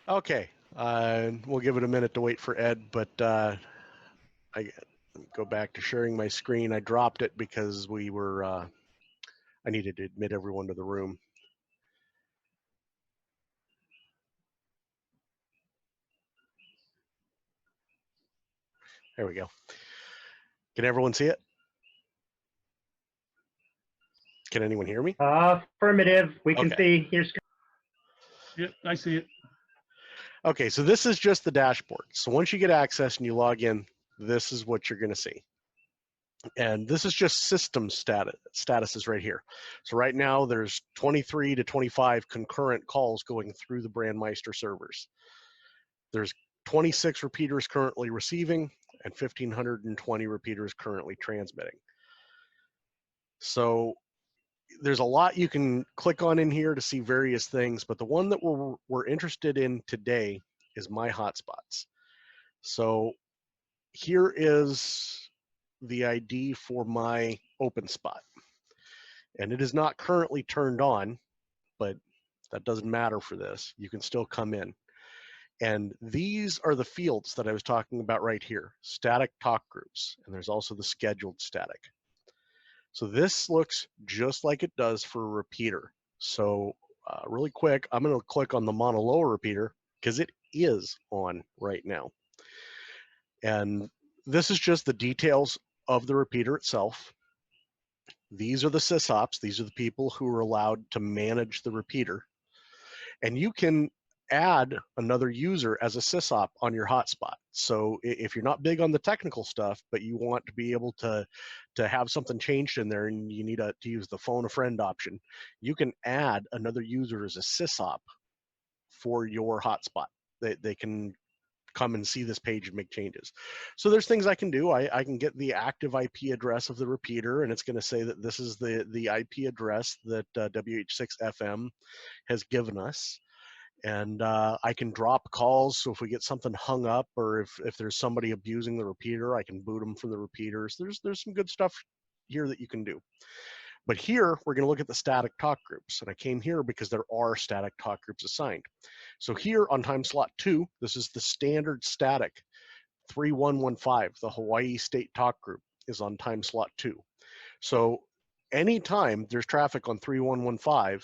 Okay, we'll give it a minute to wait for Ed, but I go back to sharing my screen. I dropped it because I needed to admit everyone to the room. There we go. Can everyone see it? Can anyone hear me? Affirmative. We can Okay. see your screen. Yep, I see it. Okay, so this is just the dashboard. So once you get access and you log in, this is what you're going to see. And this is just system statuses right here. So right now there's 23 to 25 concurrent calls going through the Brandmeister servers. There's 26 repeaters currently receiving and 1,520 repeaters currently transmitting. So there's a lot you can click on in here to see various things, but the one that we're interested in today is my hotspots. So here is the ID for my open spot. And it is not currently turned on, but that doesn't matter for this. You can still come in. And these are the fields that I was talking about right here, static talk groups. And there's also the scheduled static. So this looks just like it does for a repeater. So really quick, I'm going to click on the mono lower repeater because it is on right now. And this is just the details of the repeater itself. These are the sysops. These are the people who are allowed to manage the repeater. And you can add another user as a sysop on your hotspot. So if you're not big on the technical stuff, but you want to be able to have something changed in there and you need to use the phone a friend option, you can add another user as a sysop for your hotspot. They can come and see this page and make changes. So there's things I can do. I can get the active IP address of the repeater, and it's going to say that this is the IP address that WH6FM has given us. And I can drop calls. So if we get something hung up, or if there's somebody abusing the repeater, I can boot them from the repeaters. There's some good stuff here that you can do. But here, we're going to look at the static talk groups. And I came here because there are static talk groups assigned. So here on time slot 2, this is the standard static 3115, the Hawaii State Talk Group is on time slot 2. So anytime there's traffic on 3115,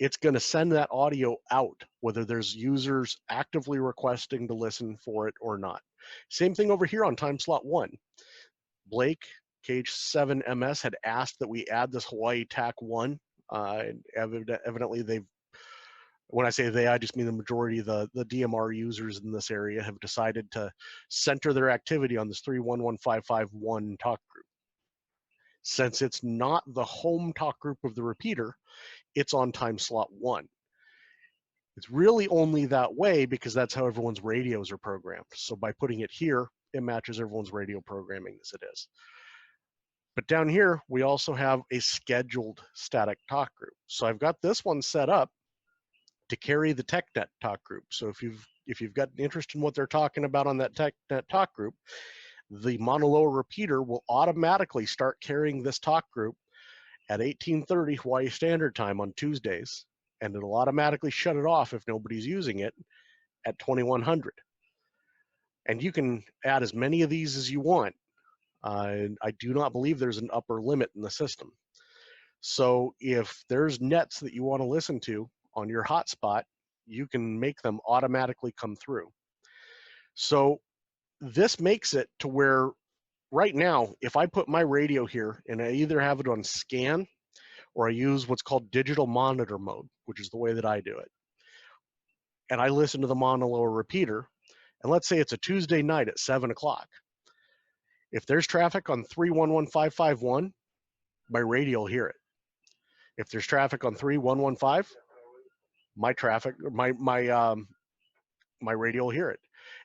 it's going to send that audio out, whether there's users actively requesting to listen for it or not. Same thing over here on time slot 1. Blake, KH7MS, had asked that we add this Hawaii TAC 1. Evidently, they've, when I say they, I just mean the majority of the DMR users in this area have decided to center their activity on this 311551 talk group. Since it's not the home talk group of the repeater, it's on time slot 1. It's really only that way because that's how everyone's radios are programmed. So by putting it here, it matches everyone's radio programming as it is. But down here, we also have a scheduled static talk group. So I've got this one set up to carry the TechNet talk group. So if you've got an interest in what they're talking about on that TechNet talk group, the mono lower repeater will automatically start carrying this talk group at 1830 Hawaii Standard Time on Tuesdays, and it'll automatically shut it off if nobody's using it at 2100. And you can add as many of these as you want. I do not believe there's an upper limit in the system. So if there's nets that you want to listen to on your hotspot, you can make them automatically come through. So this makes it to where right now, if I put my radio here and I either have it on scan or I use what's called digital monitor mode, which is the way that I do it, and I listen to the mono lower repeater, and let's say it's a Tuesday night at 7 o'clock. If there's traffic on 311551, my radio will hear it. If there's traffic on 3115, my radio will hear it.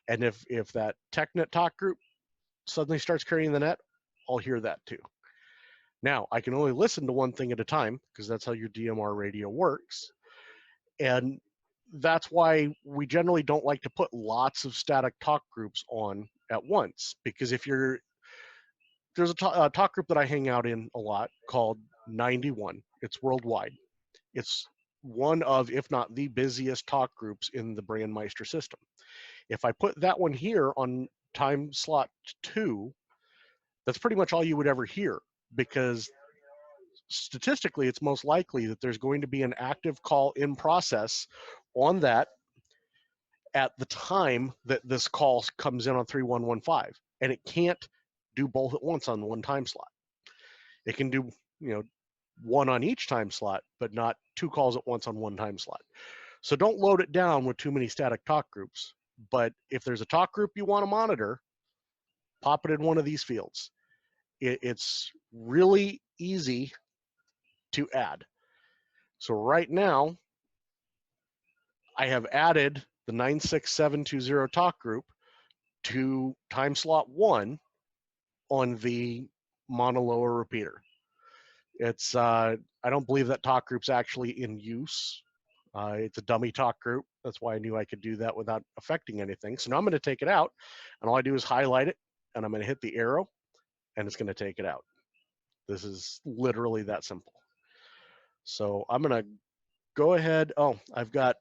And if that TechNet talk group suddenly starts carrying the net, I'll hear that too. Now, I can only listen to one thing at a time because that's how your DMR radio works. And that's why we generally don't like to put lots of static talk groups on at once, because there's a talk group that I hang out in a lot called 91. It's worldwide. It's one of, if not the busiest talk groups in the Brandmeister system. If I put that one here on time slot 2, that's pretty much all you would ever hear, because statistically it's most likely that there's going to be an active call in process on that at the time that this call comes in on 3115, and it can't do both at once on one time slot. It can do, one on each time slot, but not 2 calls at once on one time slot. So don't load it down with too many static talk groups. But if there's a talk group you want to monitor, pop it in one of these fields. It's really easy to add. So right now, I have added the 96720 talk group to time slot 1 on the monolower repeater. It's I don't believe that talk group's actually in use. It's a dummy talk group. That's why I knew I could do that without affecting anything. So now I'm going to take it out, and all I do is highlight it, and I'm going to hit the arrow, and it's going to take it out. This is literally that simple. So I'm going to go ahead. Oh, I've got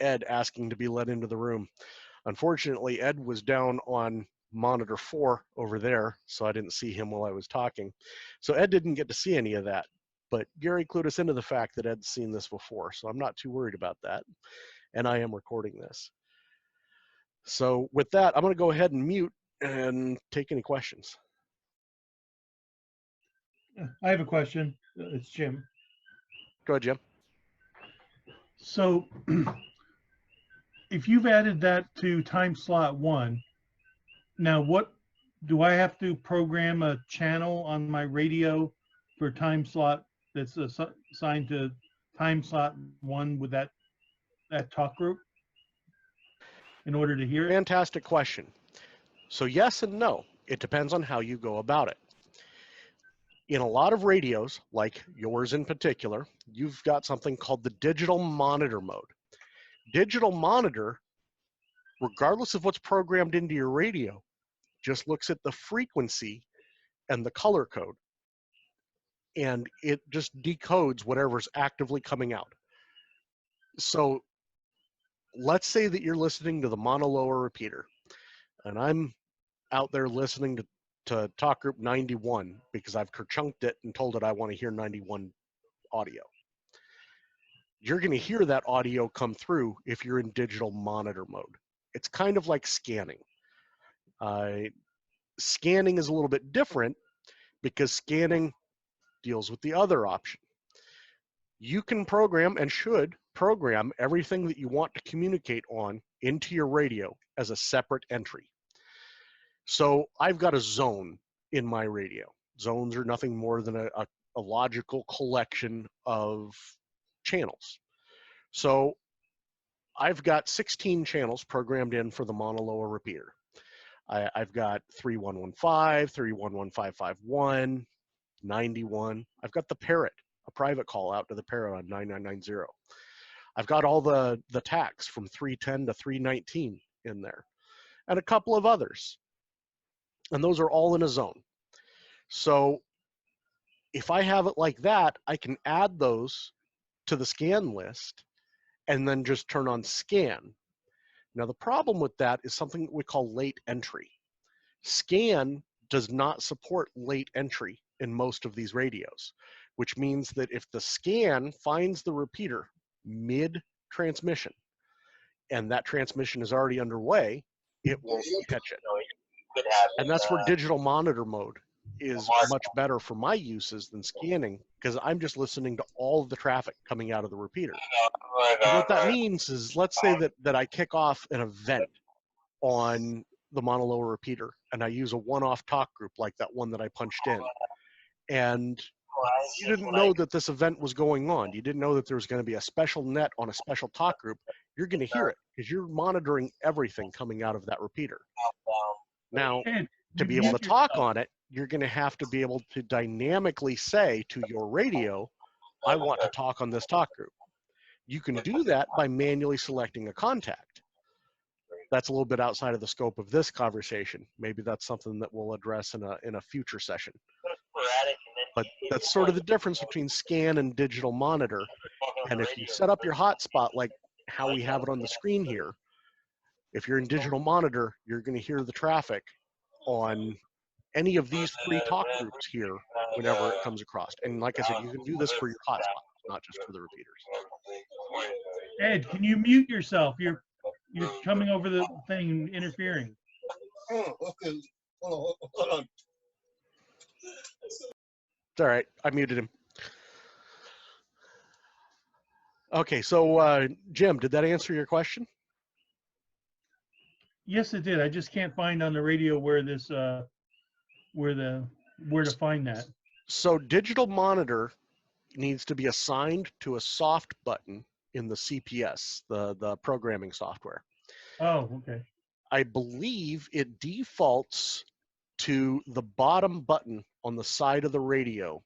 Ed asking to be let into the room. Unfortunately, Ed was down on monitor 4 over there, so I didn't see him while I was talking. So Ed didn't get to see any of that, but Gary clued us into the fact that Ed's seen this before, so I'm not too worried about that. And I am recording this. So with that, I'm going to go ahead and mute and take any questions. I have a question. It's Jim. Go ahead, Jim. So if you've added that to time slot 1, now what do I have to program a channel on my radio for time slot that's assigned to time slot 1 with that talk group in order to hear it? Fantastic question. So yes and no. It depends on how you go about it. In a lot of radios, like yours in particular, you've got something called the digital monitor mode. Digital monitor, regardless of what's programmed into your radio, just looks at the frequency and the color code, and it just decodes whatever's actively coming out. So let's say that you're listening to the monolower repeater, and I'm out there listening to talk group 91 because I've chunked it and told it I want to hear 91 audio. You're going to hear that audio come through if you're in digital monitor mode. It's kind of like scanning. Scanning is a little bit different because scanning deals with the other option. You can program and should program everything that you want to communicate on into your radio as a separate entry. So I've got a zone in my radio. Zones are nothing more than a logical collection of channels. So I've got 16 channels programmed in for the monolower repeater. I've got 3115, 311551, 91. I've got the parrot, a private call out to the parrot on 9990. I've got all the tacks from 310 to 319 in there, and a couple of others. And those are all in a zone. So if I have it like that, I can add those to the scan list and then just turn on scan. Now the problem with that is something that we call late entry. Scan does not support late entry in most of these radios, which means that if the scan finds the repeater mid-transmission and that transmission is already underway, it won't catch it. And that's where digital monitor mode is much better for my uses than scanning, because I'm just listening to all of the traffic coming out of the repeater. And what that means is, let's say that I kick off an event on the monolower repeater and I use a one-off talk group like that one that I punched in, and you didn't know that this event was going on. You didn't know that there was going to be a special net on a special talk group. You're going to hear it because you're monitoring everything coming out of that repeater. Now, to be able to talk on it, you're going to have to be able to dynamically say to your radio, I want to talk on this talk group. You can do that by manually selecting a contact. That's a little bit outside of the scope of this conversation. Maybe that's something that we'll address in a future session. But that's sort of the difference between scan and digital monitor. And if you set up your hotspot like how we have it on the screen here, if you're in digital monitor, you're going to hear the traffic on any of these 3 talk groups here whenever it comes across. And like I said, you can do this for your hotspot, not just for the repeaters. Ed, can you mute yourself? You're coming over the thing and interfering. Oh, okay. Hold on. It's all right. I muted him. Okay, so Jim, did that answer your question? Yes, it did. I just can't find on the radio where this where to find that. So digital monitor needs to be assigned to a soft button in the CPS, the programming software. Oh, okay. I believe it defaults to the bottom button on the side of the radio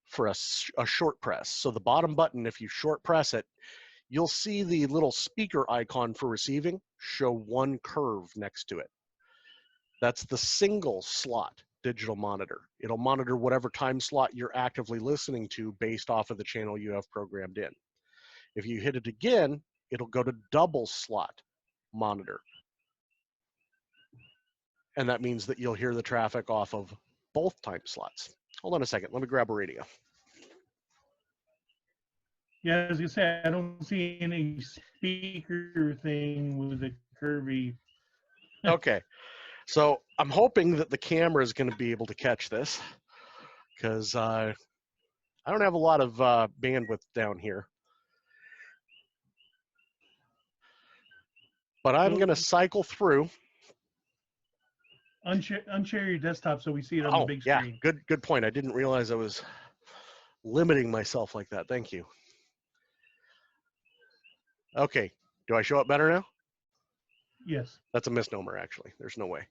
for a short press. So the bottom button, if you short press it, you'll see the little speaker icon for receiving show 1 curve next to it. That's the single slot digital monitor. It'll monitor whatever time slot you're actively listening to based off of the channel you have programmed in. If you hit it again, it'll go to double slot monitor. And that means that you'll hear the traffic off of both time slots. Hold on a second, let me grab a radio. Yeah, I was gonna say I don't see any speaker thing with a curvy. Okay, so I'm hoping that the camera is going to be able to catch this because I don't have a lot of bandwidth down here. But I'm going to cycle through. Unshare your desktop so we see it on the big screen. Good point. I didn't realize I was limiting myself like that. Thank you. Okay, do I show up better now? Yes. That's a misnomer, actually. There's no way.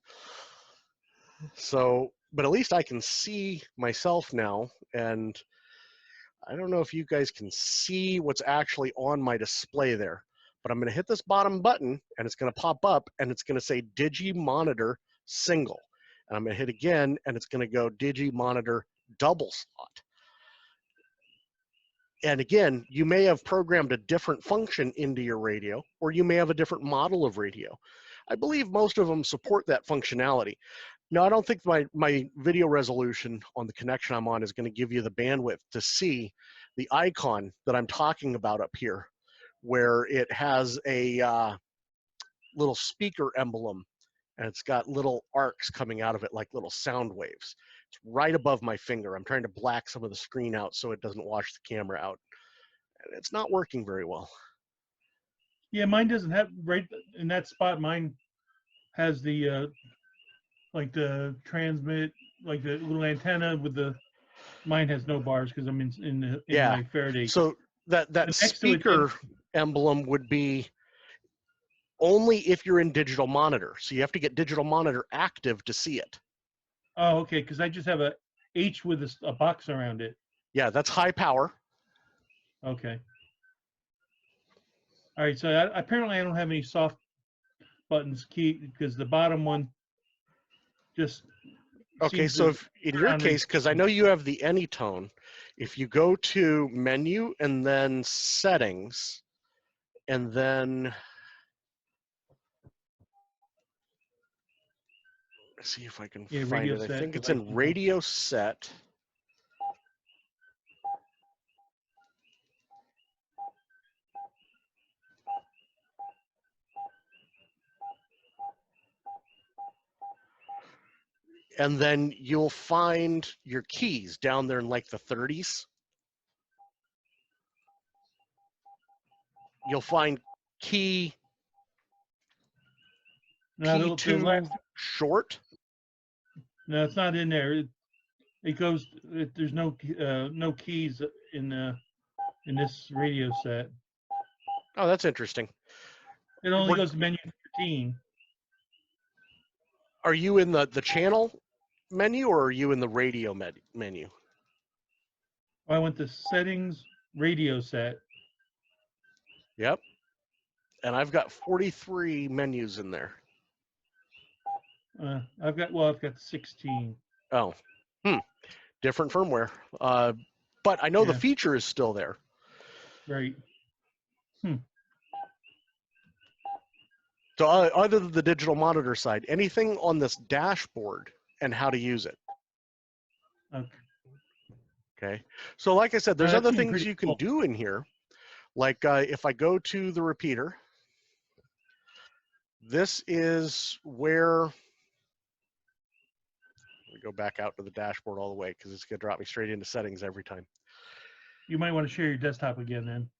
So, but at least I can see myself now, and I don't know if you guys can see what's actually on my display there, but I'm going to hit this bottom button, and it's going to pop up, and it's going to say Digi Monitor Single. And I'm going to hit again, and it's going to go Digi Monitor Double Slot. And again, you may have programmed a different function into your radio, or you may have a different model of radio. I believe most of them support that functionality. Now, I don't think my video resolution on the connection I'm on is going to give you the bandwidth to see the icon that I'm talking about up here, where it has a little speaker emblem, and it's got little arcs coming out of it like little sound waves. It's right above my finger. I'm trying to black some of the screen out so it doesn't wash the camera out. And it's not working very well. Yeah, mine doesn't have, right in that spot, mine has the like the transmit, like the little antenna with the, mine has no bars because I'm in my Faraday. So that speaker emblem would be only if you're in digital monitor. So you have to get digital monitor active to see it. Oh, okay, because I just have a H with a box around it. Yeah, that's high power. Okay. All right, so apparently I don't have any soft buttons key because the bottom one just. Okay, so if, in your case, because I know you have the Anytone, if you go to menu and then settings, and then let's see if I can find it. I think it's in radio set. And then you'll find your keys down there in like the 30s. You'll find key 2 short. No, it's not in there. It goes. There's no keys in this radio set. Oh, that's interesting. It only goes to menu 13. Are you in the channel menu or are you in the radio menu? I went to settings, radio set. Yep. And I've got 43 menus in there. I've got 16. Oh, different firmware. But I know the feature is still there. Right. So other than the digital monitor side, anything on this dashboard and how to use it. Okay. Okay. So like I said, there's That other seemed things pretty you can cool. do in here. Like if I go to the repeater, this is where, let me go back out to the dashboard all the way because it's going to drop me straight into settings every time. You might want to share your desktop again then.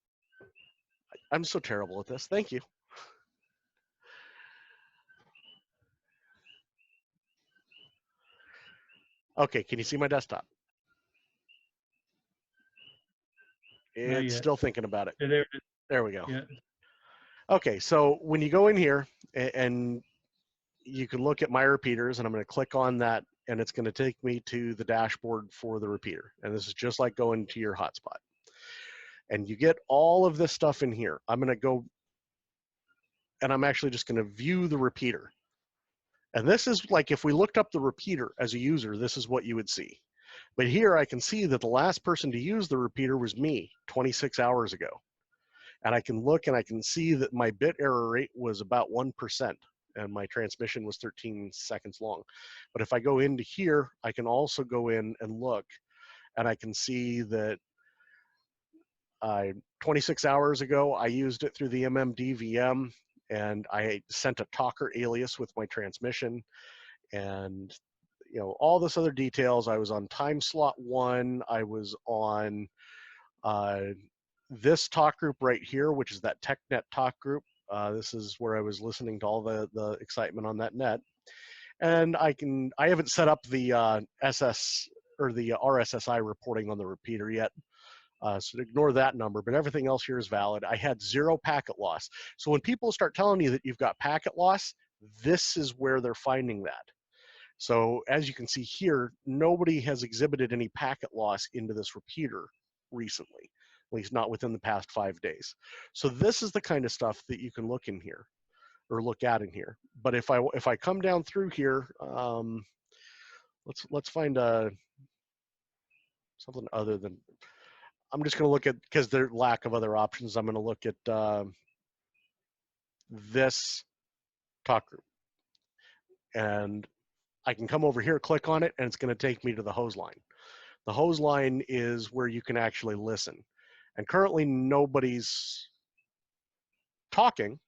I'm so terrible at this. Thank you. Okay, can you see my desktop? Not It's yet. still thinking about it. Yeah, there it is. There we go. Yeah. Okay, so when you go in here and you can look at my repeaters, and I'm going to click on that, and it's going to take me to the dashboard for the repeater. And this is just like going to your hotspot. And you get all of this stuff in here. I'm going to go, and I'm actually just going to view the repeater. And this is like if we looked up the repeater as a user, this is what you would see. But here I can see that the last person to use the repeater was me 26 hours ago. And I can look and I can see that my bit error rate was about 1%, and my transmission was 13 seconds long. But if I go into here, I can also go in and look, and I can see that 26 hours ago, I used it through the MMD VM, and I sent a talker alias with my transmission, and you know all this other details. I was on time slot 1. I was on this talk group right here, which is that TechNet talk group. This is where I was listening to all the excitement on that net. And I haven't set up the SS or the RSSI reporting on the repeater yet. So ignore that number, but everything else here is valid. I had 0 packet loss. So when people start telling you that you've got packet loss, this is where they're finding that. So as you can see here, nobody has exhibited any packet loss into this repeater recently, at least not within the past 5 days. So this is the kind of stuff that you can look in here or look at in here. But if I come down through here, let's find something other than, I'm just going to look at, because there's lack of other options, I'm going to look at this talk group. And I can come over here, click on it, and it's going to take me to the hose line. The hose line is where you can actually listen. And currently nobody's talking,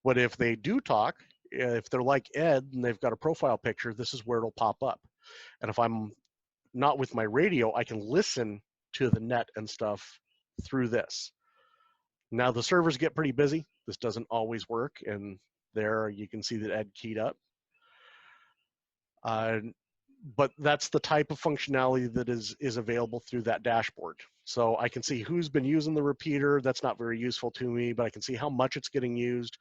but if they do talk, if they're like Ed and they've got a profile picture, this is where it'll pop up. And if I'm not with my radio, I can listen to the net and stuff through this. Now the servers get pretty busy. This doesn't always work, and there you can see that Ed keyed up. But that's the type of functionality that is available through that dashboard. So I can see who's been using the repeater. That's not very useful to me, but I can see how much it's getting used.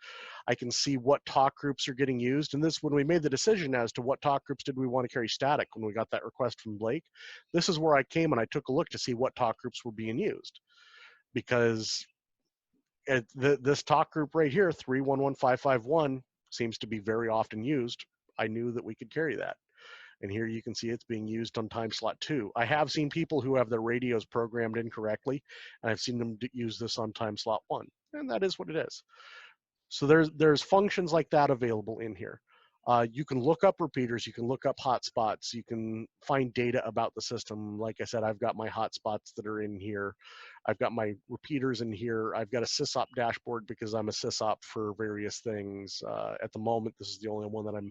I can see what talk groups are getting used. And this, when we made the decision as to what talk groups did we want to carry static when we got that request from Blake, this is where I came and I took a look to see what talk groups were being used. Because this talk group right here, 311551, seems to be very often used. I knew that we could carry that. And here you can see it's being used on time slot 2. I have seen people who have their radios programmed incorrectly, and I've seen them use this on time slot 1, and that is what it is. So there's functions like that available in here. You can look up repeaters, you can look up hotspots, you can find data about the system. Like I said, I've got my hotspots that are in here. I've got my repeaters in here. I've got a sysop dashboard because I'm a sysop for various things. At the moment, this is the only one that I'm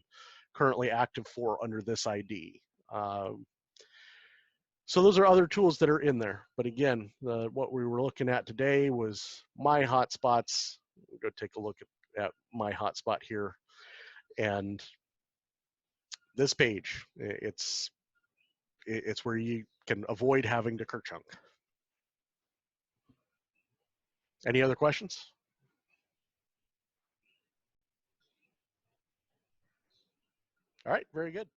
currently active for under this ID. So those are other tools that are in there. But again, what we were looking at today was my hotspots. We'll go take a look at my hotspot here. And this page, it's where you can avoid having to Kerchunk. Any other questions? All right, very good.